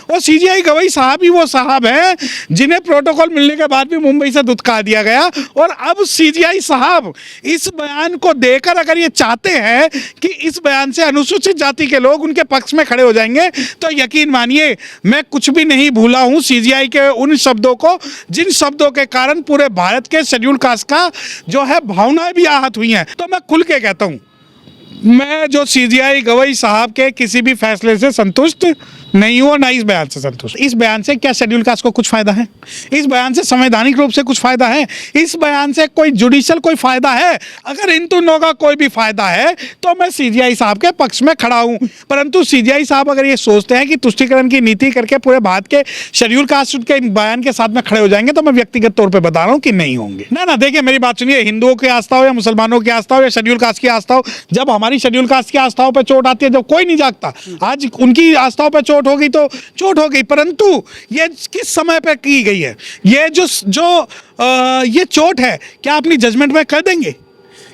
और सीजीआई गवई साहब ही वो साहब हैं जिन्हें प्रोटोकॉल मिलने के बाद भी मुंबई से धुतकार दिया गया। और अब सीजीआई साहब इस बयान को देकर अगर ये चाहते हैं कि इस बयान से अनुसूचित जाति के लोग उनके पक्ष में खड़े हो जाएंगे, तो यकीन मानिए मैं कुछ भी नहीं भूला हूं सीजीआई के उन शब्दों को जिन शब्दों के कारण पूरे भारत के शेड्यूल कास्ट का जो है भावनाएं भी आहत हुई हैं। तो मैं खुल के कहता हूं, मैं जो सीजीआई गवई साहब के किसी भी फैसले से संतुष्ट नहीं हूं और ना इस बयान से संतुष्ट। इस बयान से क्या शेड्यूल कास्ट को कुछ फायदा है? इस बयान से संवैधानिक रूप से कुछ फायदा है? इस बयान से कोई जुडिशियल कोई फायदा है? अगर इन दोनों का कोई भी फायदा है तो मैं सीजीआई साहब के पक्ष में खड़ा हूं। परंतु सीजीआई साहब अगर ये सोचते हैं कि तुष्टीकरण की नीति करके पूरे भारत के शेड्यूल कास्ट के बयान के साथ में खड़े हो जाएंगे, तो मैं व्यक्तिगत तौर पर बता रहा हूं कि नहीं होंगे। ना देखिए मेरी बात सुनिए, हिंदुओं की आस्था हो या मुसलमानों की आस्था हो या शेड्यूल कास्ट की आस्था हो, जब हमारी शेड्यूल कास्ट की आस्थाओं पर चोट आती है, जब कोई नहीं जागता, आज उनकी आस्थाओं पर चोट हो गई तो चोट हो गई, परंतु ये किस समय पर की गई है? ये ये चोट है, क्या अपनी जजमेंट में कर देंगे?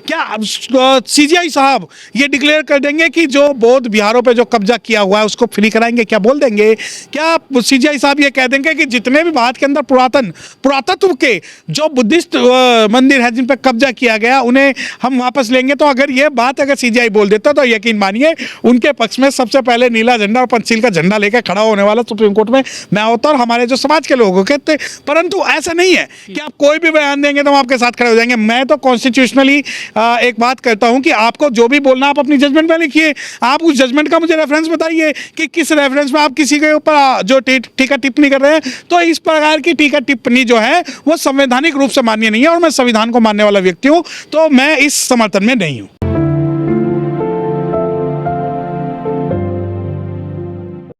क्या सीजीआई साहब ये डिक्लेयर कर देंगे कि जो बौद्ध विहारों पे जो कब्जा किया हुआ है उसको फ्री कराएंगे? क्या बोल देंगे? क्या सीजीआई साहब ये कह देंगे कि जितने भी भारत के अंदर पुरातत्व के जो बुद्धिस्ट मंदिर है जिन पर कब्जा किया गया उन्हें हम वापस लेंगे? तो अगर सीजीआई बोल देता तो यकीन मानिए उनके पक्ष में सबसे पहले नीला झंडा और पंचशील का झंडा लेकर खड़ा होने वाला सुप्रीम कोर्ट में मैं होता और हमारे जो समाज के लोग कहते। परंतु ऐसा नहीं है कि आप कोई भी बयान देंगे तो हम आपके साथ खड़े हो जाएंगे। मैं तो कॉन्स्टिट्यूशनली एक बात कहता हूं कि आपको जो भी बोलना आप अपनी जजमेंट में लिखिए। आप उस जजमेंट का मुझे रेफरेंस बताइए कि किस रेफरेंस में आप किसी के ऊपर जो टीका टिप्पणी कर रहे हैं। तो इस प्रकार की टीका टिप्पणी जो है वो संवैधानिक रूप से मान्य नहीं है और मैं संविधान को मानने वाला व्यक्ति हूं, तो मैं इस समर्थन में नहीं हूं।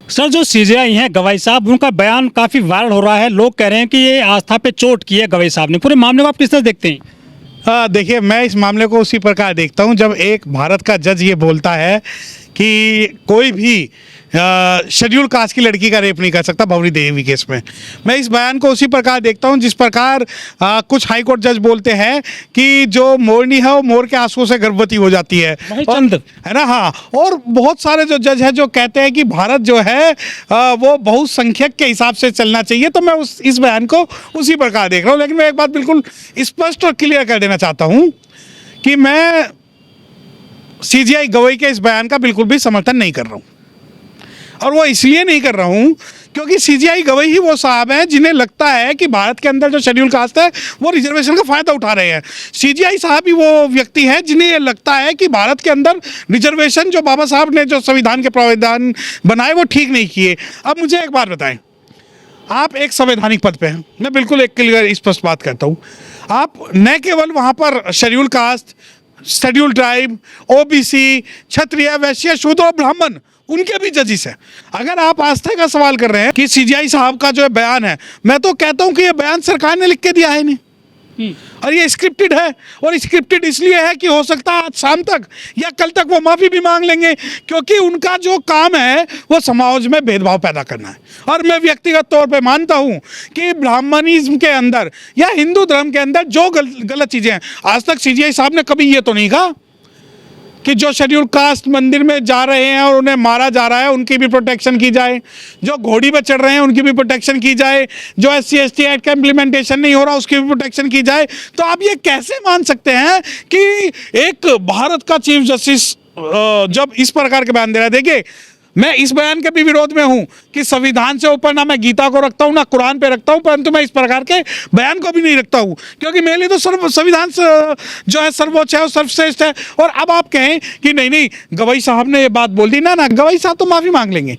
सर, जो सीजीआई हैं गवाई साहब, उनका बयान काफी वायरल हो रहा है। लोग कह रहे हैं कि ये आस्था पे चोट की है गवाई साहब ने। पूरे मामले को आप किस तरह देखते हैं? देखिए मैं इस मामले को उसी प्रकार देखता हूं, जब एक भारत का जज ये बोलता है कि कोई भी शेड्यूल कास्ट की लड़की का रेप नहीं कर सकता भवरी देवी केस में। मैं इस बयान को उसी प्रकार देखता हूं जिस प्रकार कुछ हाईकोर्ट जज बोलते हैं कि जो मोरनी है वो मोर के आंसुओं से गर्भवती हो जाती है, है ना। हाँ, और बहुत सारे जो जज हैं जो कहते हैं कि भारत जो है वो बहुसंख्यक के हिसाब से चलना चाहिए। तो मैं इस बयान को उसी प्रकार देख रहा हूँ। लेकिन मैं एक बात बिल्कुल स्पष्ट और क्लियर कर देना चाहता हूँ कि मैं सीजीआई गवई के इस बयान का बिल्कुल भी समर्थन नहीं कर रहा हूँ। और वो इसलिए नहीं कर रहा हूं क्योंकि सीजीआई गवई ही वो साहब हैं जिन्हें लगता है कि भारत के अंदर जो शेड्यूल कास्ट है वो रिजर्वेशन का फायदा उठा रहे हैं। सीजीआई साहब ही वो व्यक्ति हैं जिन्हें ये लगता है कि भारत के अंदर रिजर्वेशन जो बाबा साहब ने जो संविधान के प्रावधान बनाए वो ठीक नहीं किए। अब मुझे एक बात बताएं, आप एक संवैधानिक पद पे हैं, मैं बिल्कुल एक क्लियर स्पष्ट बात कहता हूँ। आप न केवल वहाँ पर schedule caste, schedule tribe, OBC, क्षत्रिय, वैश्य, शूद्र और ब्राह्मण उनके भी जजिस है। अगर आप आस्था का सवाल कर रहे हैं कि सीजीआई साहब का जो बयान है, मैं तो कहता हूं कि ये बयान सरकार ने लिख के दिया है नहीं, और ये स्क्रिप्टेड है। और स्क्रिप्टेड इसलिए है कि हो सकता है आज शाम तक या कल तक वो माफी भी मांग लेंगे, क्योंकि उनका जो काम है वो समाज में भेदभाव पैदा करना है। और मैं व्यक्तिगत तौर पे मानता हूं कि ब्राह्मणिज्म के अंदर या हिंदू धर्म के अंदर जो गलत चीजें हैं, आज तक सीजीआई साहब ने कभी ये तो नहीं कहा कि जो शेड्यूल कास्ट मंदिर में जा रहे हैं और उन्हें मारा जा रहा है उनकी भी प्रोटेक्शन की जाए, जो घोड़ी पर चढ़ रहे हैं उनकी भी प्रोटेक्शन की जाए, जो SC/ST एक्ट का इम्प्लीमेंटेशन नहीं हो रहा उसकी भी प्रोटेक्शन की जाए। तो आप ये कैसे मान सकते हैं कि एक भारत का चीफ जस्टिस जब इस प्रकार के बयान दे रहा है? देखिए मैं इस बयान के भी विरोध में हूं कि संविधान से ऊपर ना मैं गीता को रखता हूं ना कुरान पे रखता हूं, परंतु मैं इस प्रकार के बयान को भी नहीं रखता हूं क्योंकि मेरे लिए तो संविधान जो है सर्वोच्च है और सर्वश्रेष्ठ है। और अब आप कहें कि नहीं गवई साहब ने ये बात बोल दी, ना गवई साहब तो माफी मांग लेंगे,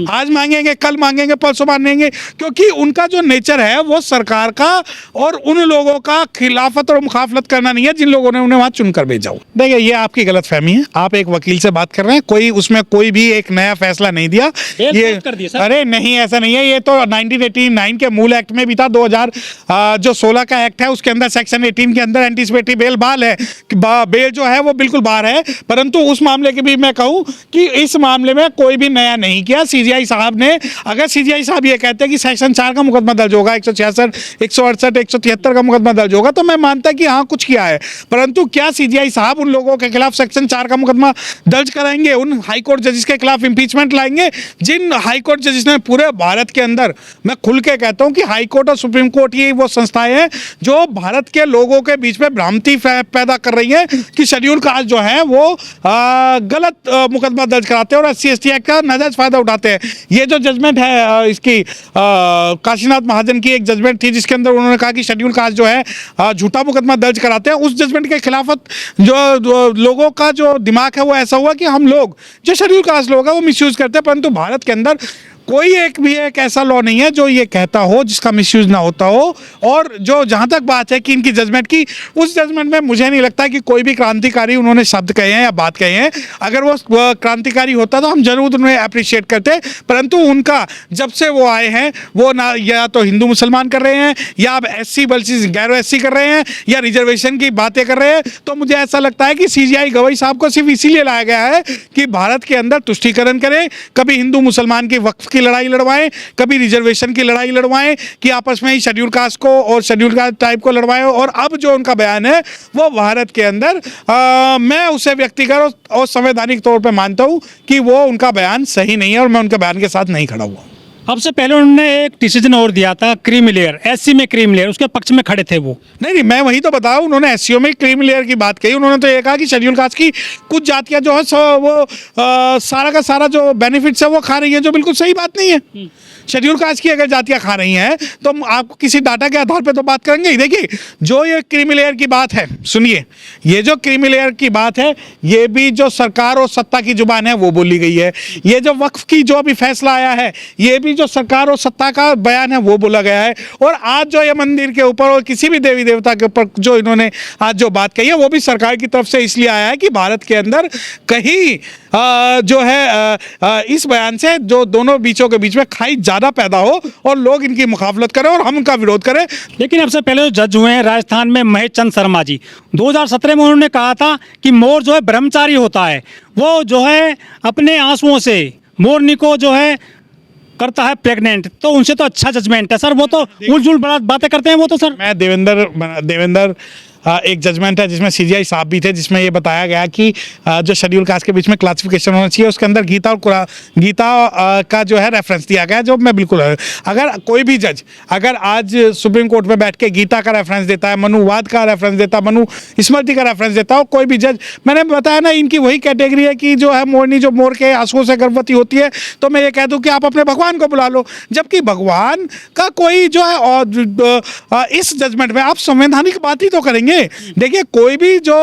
आज मांगेंगे, कल मांगेंगे, परसों मांगेंगे, क्योंकि उनका जो नेचर है वो सरकार का और उन लोगों का खिलाफत और मुखाफलत करना नहीं है जिन लोगों ने उन्हें वहां चुनकर भेजा हो। देखिए ये आपकी गलतफहमी है, आप एक वकील से बात कर रहे हैं, कोई उसमें कोई भी एक नया फैसला नहीं दिया। ये अरे नहीं, ऐसा नहीं है, ये तो 1989 के मूल एक्ट में भी था। 2016 का एक्ट है उसके अंदर सेक्शन 18 के अंदर एंटीसिपेटरी बेल बाल है, बेल जो है वो बिल्कुल बाहर है। परंतु उस मामले के भी मैं कहूँ कि इस मामले में कोई भी नया नहीं किया। सीजीआई साहब ने, अगर सीजीआई साहब ये कहते हैं कि सेक्शन 4 का मुकदमा दर्ज होगा, 166, 168, 173 का मुकदमा दर्ज होगा, तो मैं मानता कि हाँ कुछ किया है। परंतु क्या सीजीआई साहब उन लोगों के खिलाफ सेक्शन 4 का मुकदमा दर्ज कराएंगे, उन हाईकोर्ट जजेस के खिलाफ इंपीचमेंट लाएंगे, जिन हाईकोर्ट जजेस ने पूरे भारत के अंदर, मैं खुल के कहता हूं कि हाईकोर्ट और सुप्रीम कोर्ट ये वो संस्थाएं हैं जो भारत के लोगों के बीच में भ्रांति पैदा कर रही हैं कि शेड्यूल कास्ट जो है वो गलत मुकदमा दर्ज कराते हैं और SC/ST एक्ट का नाजायज फायदा उठाते हैं। ये जो जजमेंट है इसकी काशीनाथ महाजन की एक जजमेंट थी जिसके अंदर उन्होंने कहा कि शेड्यूल कास्ट जो है झूठा मुकदमा दर्ज कराते हैं, उस जजमेंट के खिलाफत जो लोगों का जो दिमाग है वो ऐसा हुआ कि हम लोग जो शेड्यूल कास्ट लोग हैं वो मिसयूज करते हैं। परंतु भारत के अंदर कोई एक ऐसा लॉ नहीं है जो ये कहता हो जिसका मिसयूज ना होता हो। और जो जहाँ तक बात है कि इनकी जजमेंट की, उस जजमेंट में मुझे नहीं लगता कि कोई भी क्रांतिकारी उन्होंने शब्द कहे हैं या बात कहे हैं। अगर वो क्रांतिकारी होता तो हम जरूर उन्हें अप्रिशिएट करते, परंतु उनका जब से वो आए हैं वो ना या तो हिंदू मुसलमान कर रहे हैं या अब SC वर्सेस गैर SC कर रहे हैं या रिजर्वेशन की बातें कर रहे हैं। तो मुझे ऐसा लगता है कि CGI गवई साहब को सिर्फ इसीलिए लाया गया है कि भारत के अंदर तुष्टीकरण करें, कभी हिंदू मुसलमान की वक्फ की लड़ाई लड़वाएं, कभी रिजर्वेशन की लड़ाई लड़वाएं, कि आपस में ही शेड्यूल कास्ट को और शेड्यूल कास्ट टाइप को लड़वाएं। और अब जो उनका बयान है वो भारत के अंदर मैं उसे व्यक्तिगत और संवैधानिक तौर पे मानता हूं कि वो उनका बयान सही नहीं है और मैं उनके बयान के साथ नहीं खड़ा हुआ। अब से पहले उन्होंने एक डिसीजन और दिया था क्रीमी लेयर, SC में क्रीमी लेयर, उसके पक्ष में खड़े थे वो। नहीं, मैं वही तो बताऊं, उन्होंने SCO में क्रीमी लेयर की बात कही। उन्होंने तो ये कहा कि शेड्यूल कास्ट की कुछ जातियां जो है वो सारा का सारा जो बेनिफिट्स है वो खा रही है, जो बिल्कुल सही बात नहीं है। शेड्यूल कास्ट की अगर जातियां खा रही हैं तो आप किसी डाटा के आधार पर तो बात करेंगे ही। देखिए, जो ये क्रीमी लेयर की बात है, सुनिए, ये जो क्रीमी लेयर की बात है ये भी जो सरकार और सत्ता की जुबान है वो बोली गई है। ये जो वक्फ की जो अभी फैसला आया है ये भी जो सरकार और सत्ता का बयान है वो बोला गया है। और आज जो ये मंदिर के ऊपर और किसी भी देवी देवता के ऊपर जो इन्होंने आज जो बात कही है वो भी सरकार की तरफ से इसलिए आया है कि भारत के अंदर कहीं जो है इस बयान से जो दोनों बीचों के बीच में खाई ज़्यादा पैदा हो और लोग इनकी मुखाफलत करें और हम उनका विरोध करें। लेकिन अब से पहले जो जज हुए हैं राजस्थान में महेश चंद शर्मा जी, 2017 में उन्होंने कहा था कि मोर जो है ब्रह्मचारी होता है, वो जो है अपने आंसुओं से मोरनी को जो है करता है प्रेग्नेंट, तो उनसे तो अच्छा जजमेंट है सर। वो तो उलझुल बातें करते हैं वो तो सर। मैं देवेंद्र एक जजमेंट है जिसमें CGI साहब भी थे, जिसमें ये बताया गया कि जो शेड्यूल कास्ट के बीच में क्लासिफिकेशन होना चाहिए उसके अंदर गीता का जो है रेफरेंस दिया गया, जो मैं बिल्कुल, अगर कोई भी जज अगर आज सुप्रीम कोर्ट में बैठ के गीता का रेफरेंस देता है, मनुवाद का रेफरेंस देता है, मनु स्मृति का रेफरेंस देता है, कोई भी जज, मैंने बताया ना इनकी वही कैटेगरी है कि जो है मोरनी जो मोर के आंसुओं से गर्भवती होती है, तो मैं ये कह दूं कि आप अपने भगवान को बुला लो, जबकि भगवान का कोई जो है और इस जजमेंट में आप संवैधानिक बात ही तो करेंगे। देखिए, कोई भी जो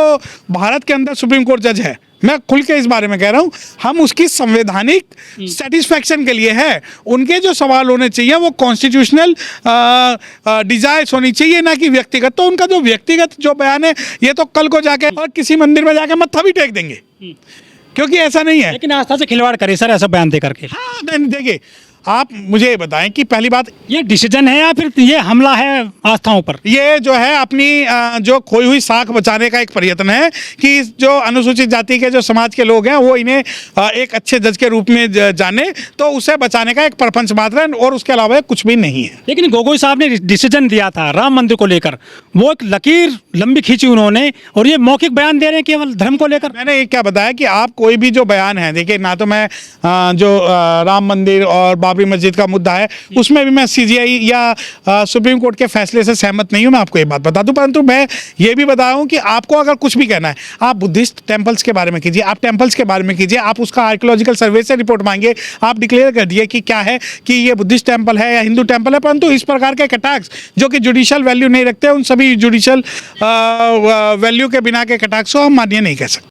भारत के अंदर सुप्रीम कोर्ट जज है, मैं खुल के इस बारे में कह रहा हूं, हम उसकी संवैधानिक सेटिस्फैक्शन के लिए है। उनके जो सवाल होने चाहिए वो कॉन्स्टिट्यूशनल डिजायर्स होनी चाहिए, ना कि व्यक्तिगत। तो उनका जो व्यक्तिगत जो बयान है ये तो कल को जाके और किसी मंदिर में जाके मत्था भी टेक देंगे, क्योंकि ऐसा नहीं है। लेकिन आस्था से खिलवाड़ करे सर ऐसा बयान दे करके। हाँ, देखिए, आप मुझे ये बताएं कि पहली बात, ये डिसीजन है या फिर ये हमला है आस्थाओं पर? ये जो है अपनी जो खोई हुई साख बचाने का एक प्रयत्न है कि जो अनुसूचित जाति के जो समाज के लोग हैं वो इन्हें एक अच्छे जज के रूप में जाने, तो उसे बचाने का एक प्रपंच मात्र है और उसके अलावा कुछ भी नहीं है। लेकिन गोगोई साहब ने डिसीजन दिया था राम मंदिर को लेकर, वो एक लकीर लंबी खींची उन्होंने, और ये मौखिक बयान दे रहे हैं केवल धर्म को लेकर। मैंने ये क्या बताया कि आप कोई भी जो बयान है, देखिए, ना तो मैं जो राम मंदिर और बाबरी मस्जिद का मुद्दा है उसमें भी मैं CGI या सुप्रीम कोर्ट के फैसले से सहमत नहीं हूं, मैं आपको ये बात बता दूं। परंतु मैं ये भी बता रहा हूं कि आपको अगर कुछ भी कहना है, आप बुद्धिस्ट टेम्पल्स के बारे में कीजिए, आप टेम्पल्स के बारे में कीजिए, आप उसका आर्कियोलॉजिकल सर्वे से रिपोर्ट मांगिए, आप डिक्लेयर कर दिए कि क्या है कि ये बुद्धिस्ट टेम्पल है या हिंदू टेम्पल है। परंतु इस प्रकार के कटाक्ष जो कि जुडिशियल वैल्यू नहीं रखते, उन सभी जुडिशियल वैल्यू के बिना के कटाक्ष को हम मान्य नहीं कर सकते।